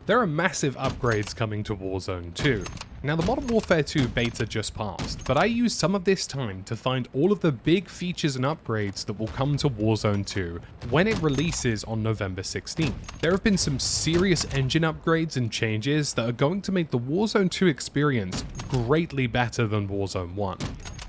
There are massive upgrades coming to Warzone 2. Now the Modern Warfare 2 beta just passed, but I used some of this time to find all of the big features and upgrades that will come to Warzone 2 when it releases on November 16th. There have been some serious engine upgrades and changes that are going to make the Warzone 2 experience greatly better than Warzone 1.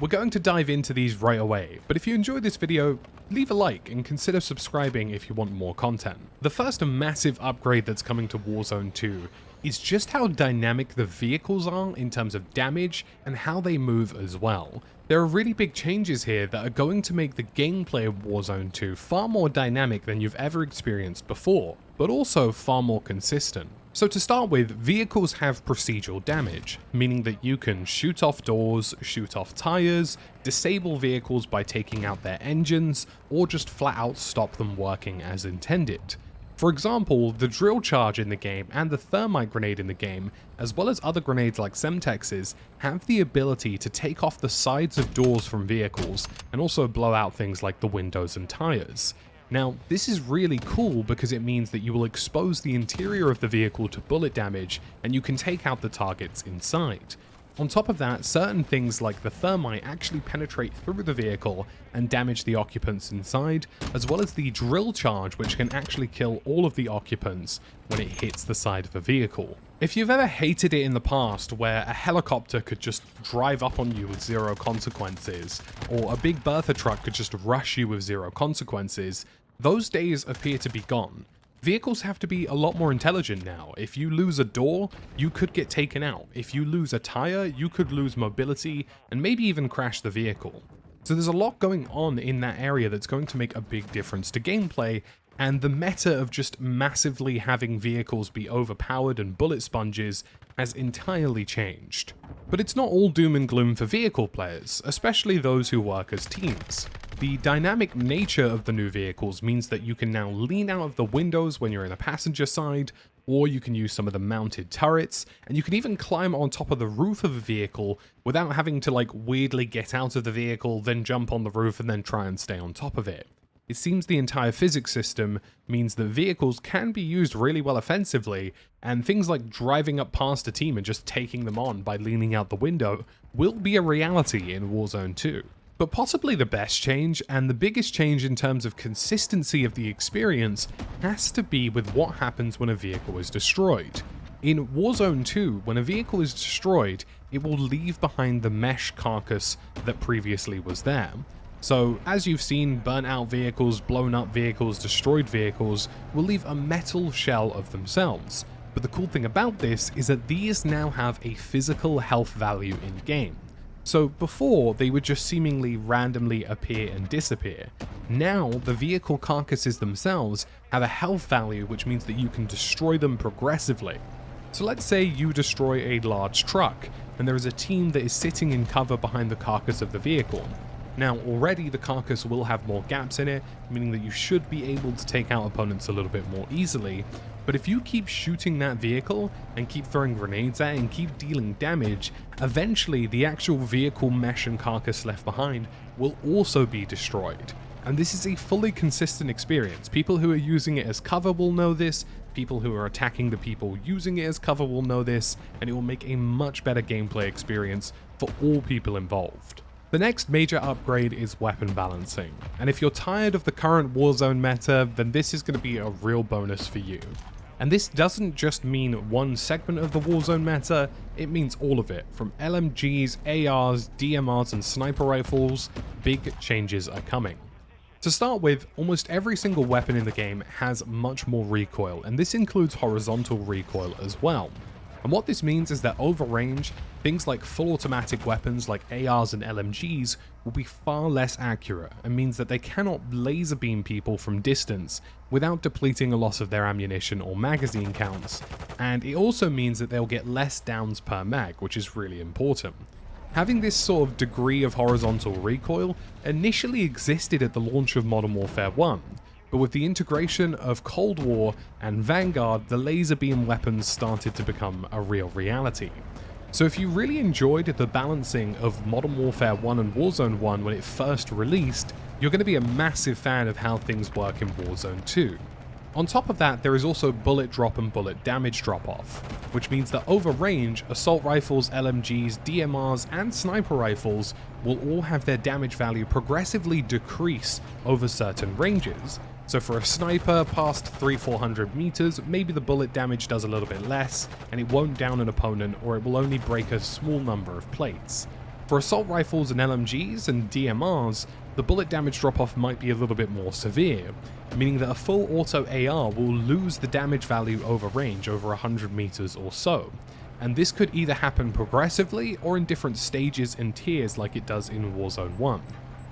We're going to dive into these right away, but if you enjoyed this video, leave a like and consider subscribing if you want more content. The first massive upgrade that's coming to Warzone 2 is just how dynamic the vehicles are in terms of damage and how they move as well. There are really big changes here that are going to make the gameplay of Warzone 2 far more dynamic than you've ever experienced before, but also far more consistent. So to start with, vehicles have procedural damage, meaning that you can shoot off doors, shoot off tires, disable vehicles by taking out their engines, or just flat out stop them working as intended. For example, the drill charge in the game and the thermite grenade in the game, as well as other grenades like Semtex's, have the ability to take off the sides of doors from vehicles and also blow out things like the windows and tires. Now, this is really cool because it means that you will expose the interior of the vehicle to bullet damage and you can take out the targets inside. On top of that, certain things like the thermite actually penetrate through the vehicle and damage the occupants inside, as well as the drill charge, which can actually kill all of the occupants when it hits the side of a vehicle. If you've ever hated it in the past where a helicopter could just drive up on you with zero consequences, or a big Bertha truck could just rush you with zero consequences, those days appear to be gone. Vehicles have to be a lot more intelligent now. If you lose a door, you could get taken out. If you lose a tire, you could lose mobility and maybe even crash the vehicle. So there's a lot going on in that area that's going to make a big difference to gameplay, and the meta of just massively having vehicles be overpowered and bullet sponges has entirely changed. But it's not all doom and gloom for vehicle players, especially those who work as teams. The dynamic nature of the new vehicles means that you can now lean out of the windows when you're in the passenger side, or you can use some of the mounted turrets, and you can even climb on top of the roof of a vehicle without having to weirdly get out of the vehicle, then jump on the roof and then try and stay on top of it. It seems the entire physics system means that vehicles can be used really well offensively, and things like driving up past a team and just taking them on by leaning out the window will be a reality in Warzone 2. But possibly the best change, and the biggest change in terms of consistency of the experience, has to be with what happens when a vehicle is destroyed. In Warzone 2, when a vehicle is destroyed, it will leave behind the mesh carcass that previously was there. So, as you've seen, burnt out vehicles, blown up vehicles, destroyed vehicles will leave a metal shell of themselves. But the cool thing about this is that these now have a physical health value in-game. So before, they would just seemingly randomly appear and disappear. Now, the vehicle carcasses themselves have a health value, which means that you can destroy them progressively. So let's say you destroy a large truck, and there is a team that is sitting in cover behind the carcass of the vehicle. Now, already the carcass will have more gaps in it, meaning that you should be able to take out opponents a little bit more easily. But if you keep shooting that vehicle and keep throwing grenades at it and keep dealing damage, eventually the actual vehicle mesh and carcass left behind will also be destroyed. And this is a fully consistent experience. People who are using it as cover will know this, people who are attacking the people using it as cover will know this, and it will make a much better gameplay experience for all people involved. The next major upgrade is weapon balancing, and if you're tired of the current Warzone meta, then this is going to be a real bonus for you. And this doesn't just mean one segment of the Warzone meta, it means all of it. From LMGs, ARs, DMRs, and sniper rifles, big changes are coming. To start with, almost every single weapon in the game has much more recoil, and this includes horizontal recoil as well. And what this means is that over range, things like full automatic weapons like ARs and LMGs will be far less accurate, and means that they cannot laser beam people from distance without depleting a lot of their ammunition or magazine counts, and it also means that they'll get less downs per mag, which is really important. Having this sort of degree of horizontal recoil initially existed at the launch of Modern Warfare 1, but with the integration of Cold War and Vanguard, the laser beam weapons started to become a real reality. So if you really enjoyed the balancing of Modern Warfare 1 and Warzone 1 when it first released, you're going to be a massive fan of how things work in Warzone 2. On top of that, there is also bullet drop and bullet damage drop off, which means that over range, assault rifles, LMGs, DMRs, and sniper rifles will all have their damage value progressively decrease over certain ranges. So for a sniper past 300-400 meters, maybe the bullet damage does a little bit less, and it won't down an opponent, or it will only break a small number of plates. For assault rifles and LMGs and DMRs, the bullet damage drop-off might be a little bit more severe, meaning that a full auto AR will lose the damage value over range over 100 meters or so. And this could either happen progressively or in different stages and tiers like it does in Warzone 1.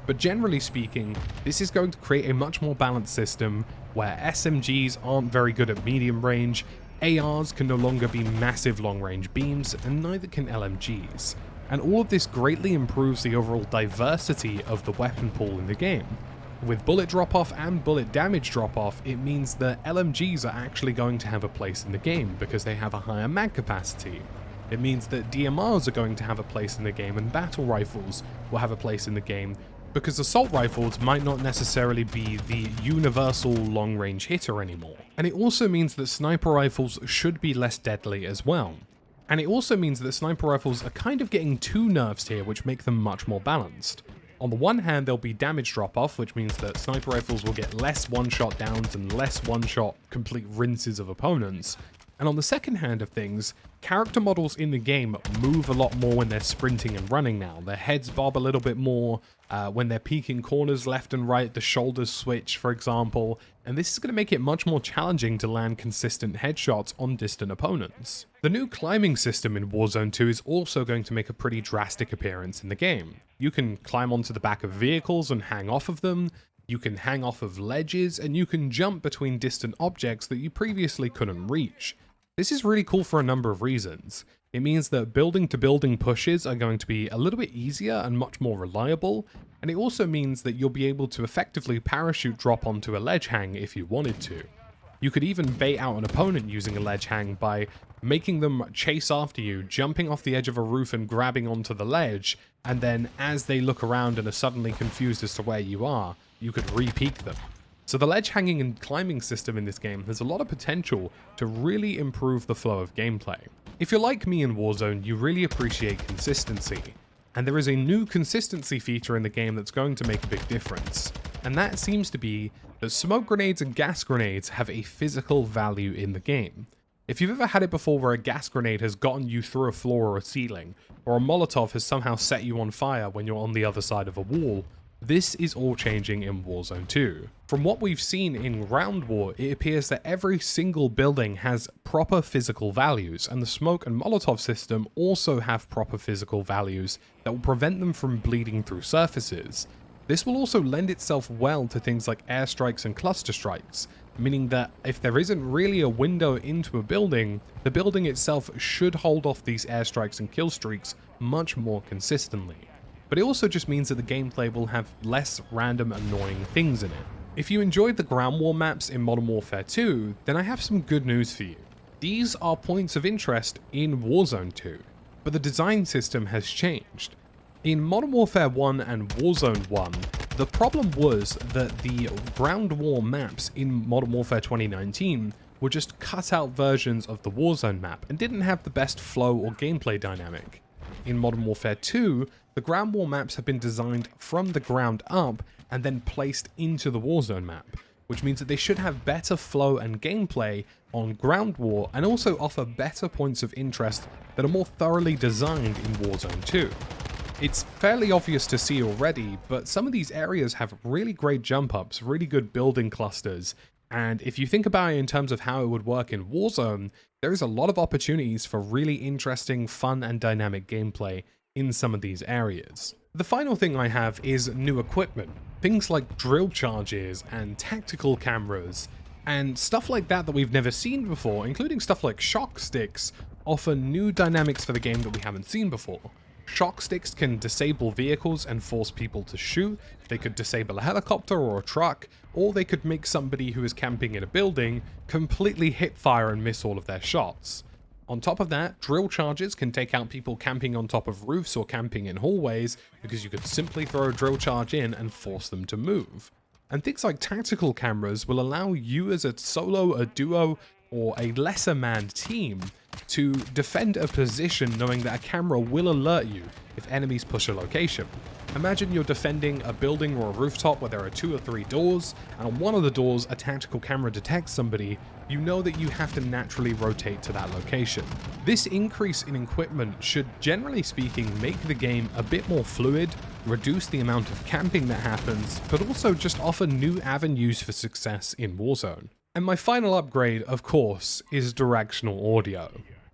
But generally speaking, this is going to create a much more balanced system where SMGs aren't very good at medium range, ARs can no longer be massive long range beams, and neither can LMGs. And all of this greatly improves the overall diversity of the weapon pool in the game. With bullet drop-off and bullet damage drop-off, it means that LMGs are actually going to have a place in the game because they have a higher mag capacity. It means that DMRs are going to have a place in the game, and battle rifles will have a place in the game because assault rifles might not necessarily be the universal long-range hitter anymore. And it also means that sniper rifles should be less deadly as well. And it also means that sniper rifles are kind of getting two nerfs here, which make them much more balanced. On the one hand, there'll be damage drop-off, which means that sniper rifles will get less one-shot downs and less one-shot complete rinses of opponents. And on the second hand of things, character models in the game move a lot more when they're sprinting and running now. Their heads bob a little bit more, when they're peeking corners left and right, the shoulders switch, for example, and this is going to make it much more challenging to land consistent headshots on distant opponents. The new climbing system in Warzone 2 is also going to make a pretty drastic appearance in the game. You can climb onto the back of vehicles and hang off of them, you can hang off of ledges, and you can jump between distant objects that you previously couldn't reach. This is really cool for a number of reasons. It means that building to building pushes are going to be a little bit easier and much more reliable, and it also means that you'll be able to effectively parachute drop onto a ledge hang if you wanted to. You could even bait out an opponent using a ledge hang by making them chase after you, jumping off the edge of a roof and grabbing onto the ledge, and then as they look around and are suddenly confused as to where you are, you could re-peek them. So the ledge hanging and climbing system in this game has a lot of potential to really improve the flow of gameplay. If you're like me in Warzone, you really appreciate consistency, and there is a new consistency feature in the game that's going to make a big difference, and that seems to be that smoke grenades and gas grenades have a physical value in the game. If you've ever had it before where a gas grenade has gotten you through a floor or a ceiling, or a Molotov has somehow set you on fire when you're on the other side of a wall, this is all changing in Warzone 2. From what we've seen in Ground War, it appears that every single building has proper physical values, and the smoke and Molotov system also have proper physical values that will prevent them from bleeding through surfaces. This will also lend itself well to things like airstrikes and cluster strikes, meaning that if there isn't really a window into a building, the building itself should hold off these airstrikes and kill streaks much more consistently. But it also just means that the gameplay will have less random annoying things in it. If you enjoyed the ground war maps in Modern Warfare 2, then I have some good news for you. These are points of interest in Warzone 2, but the design system has changed. In Modern Warfare 1 and Warzone 1, the problem was that the ground war maps in Modern Warfare 2019 were just cut out versions of the Warzone map and didn't have the best flow or gameplay dynamic. In Modern Warfare 2, the ground war maps have been designed from the ground up and then placed into the Warzone map, which means that they should have better flow and gameplay on ground war and also offer better points of interest that are more thoroughly designed in Warzone 2. It's fairly obvious to see already, but some of these areas have really great jump ups, really good building clusters, and if you think about it in terms of how it would work in Warzone, there is a lot of opportunities for really interesting, fun and dynamic gameplay in some of these areas. The final thing I have is new equipment. Things like drill charges and tactical cameras and stuff like that we've never seen before, including stuff like shock sticks, offer new dynamics for the game that we haven't seen before. Shock sticks can disable vehicles and force people to shoot, they could disable a helicopter or a truck, or they could make somebody who is camping in a building completely hip fire and miss all of their shots. On top of that, drill charges can take out people camping on top of roofs or camping in hallways, because you could simply throw a drill charge in and force them to move. And things like tactical cameras will allow you as a solo, a duo, or a lesser manned team to defend a position knowing that a camera will alert you if enemies push a location. Imagine you're defending a building or a rooftop where there are 2 or 3 doors, and on one of the doors a tactical camera detects somebody. You know that you have to naturally rotate to that location. This increase in equipment should, generally speaking, make the game a bit more fluid, reduce the amount of camping that happens, but also just offer new avenues for success in Warzone. And my final upgrade, of course, is directional audio.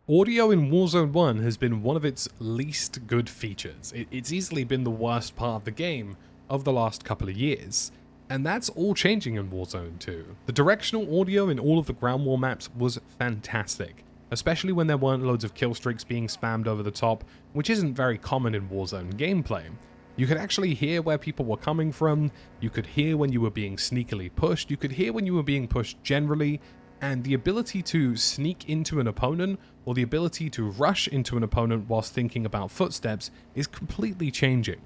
Audio in Warzone 1 has been one of its least good features. It's easily been the worst part of the game of the last couple of years. And that's all changing in Warzone 2. The directional audio in all of the ground war maps was fantastic, especially when there weren't loads of kill streaks being spammed over the top, which isn't very common in Warzone gameplay. You could actually hear where people were coming from, you could hear when you were being sneakily pushed, you could hear when you were being pushed generally, and the ability to sneak into an opponent, or the ability to rush into an opponent whilst thinking about footsteps, is completely changing.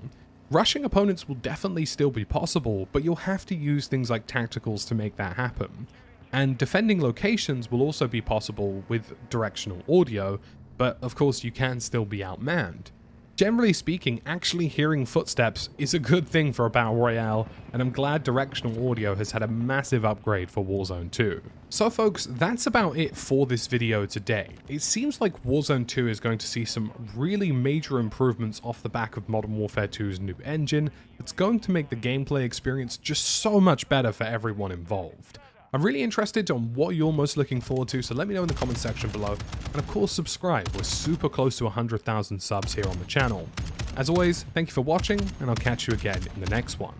Rushing opponents will definitely still be possible, but you'll have to use things like tacticals to make that happen. And defending locations will also be possible with directional audio, but of course you can still be outmanned. Generally speaking, actually hearing footsteps is a good thing for a battle royale, and I'm glad directional audio has had a massive upgrade for Warzone 2. So folks, that's about it for this video today. It seems like Warzone 2 is going to see some really major improvements off the back of Modern Warfare 2's new engine that's going to make the gameplay experience just so much better for everyone involved. I'm really interested on what you're most looking forward to, so let me know in the comment section below. And of course, subscribe. We're super close to 100,000 subs here on the channel. As always, thank you for watching, and I'll catch you again in the next one.